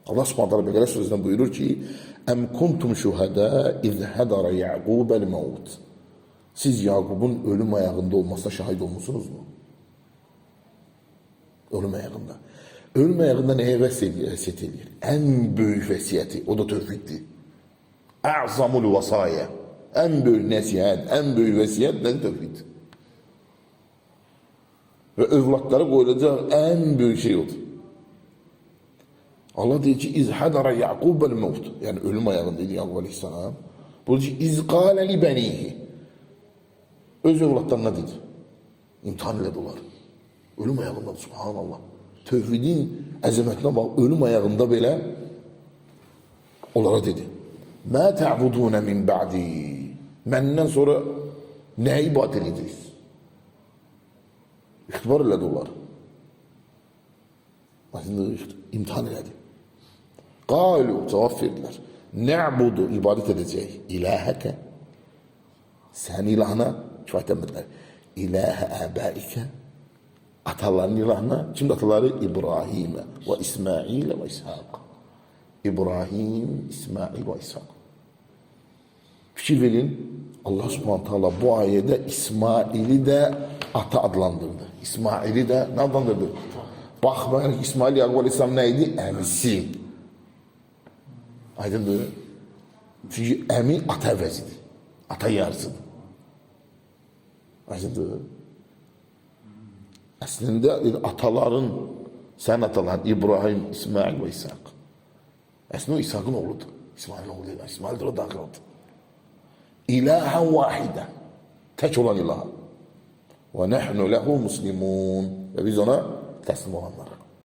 Allah Subhanahu taala Bəqərə surəsində buyurur ki: "Əm kuntum şuhada iz hadara Yaqubul maut." Siz Yaqubun ölüm ayağında olmasına şahit olmusunuzmu? Ölüm ayağında. Ölüm ayağında neye vəsiyyət edir? En büyük vəsiyyəti, o da tövhiddir. A'zamul vasaya. En büyük nəsihət, en büyük vəsiyyət de tövhid. Ve övladlara koyulacak en büyük şey odur. Allah diyor ki: "İz hadara Yaqubul maut." Yani ölüm ayağındaydı Yaqub Aleyhisselam. Bu diyor ki: "İz qâle li benihi." Öz evlatlarına dedi. İmtihan ediyorlar. Ölüm ayağında, subhanallah. Tevhidin əzəmətinə bak, ölüm ayağında belə onlara dedi: "Mə tə'budunə min ba'di." Məndən sonra nə ibadət ediniz? İxtibar elədi onlar. Aslında imtihan elədi. Qalu, cavab verdilər: "Nə'budu, ibadət edəcək ilahəkə." Sən ilahına kifayət etmədilər. İlahə əbəikə, ataların ilahına. Kimdir ataları? İbrahim'e ve İsmail'e ve İshak. İbrahim, İsmail ve İshak. Fikir verin, Allah Subhanahu Teala bu ayette İsmail'i de ata adlandırdı. İsmail'i de ne adlandırdı? Bakmayın, İsmail Yaqub Aleyhisselam neydi? Əmisi. Aydındır. Çünkü əmi ata əvəzidir. Ata yarısıdır. Aydındır. Aslında ataların, sen ataların İbrahim, İsmail ve İshak. Aslında o İshak'ın oğludur. İsmail'in oğlu değil. İsmail'dir o dahil oldu. İlahen vahide. Tek olan ilah. Ve nehnu lehu muslimun. Ve biz ona teslim olanlar.